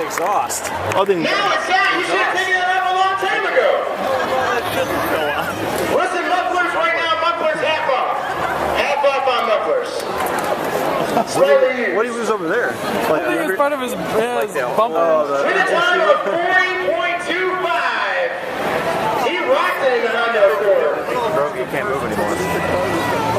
exhaust. Oh, then Now it's time. You should have taken it out a long time ago. Listen, mufflers right now. Mufflers half off. Half off on mufflers. Slowly used. what do you lose over there? Like, I think it's part of his bumper. With a time of 40.25. He rocked it in the Honda Accord. Broke, you can't move anymore.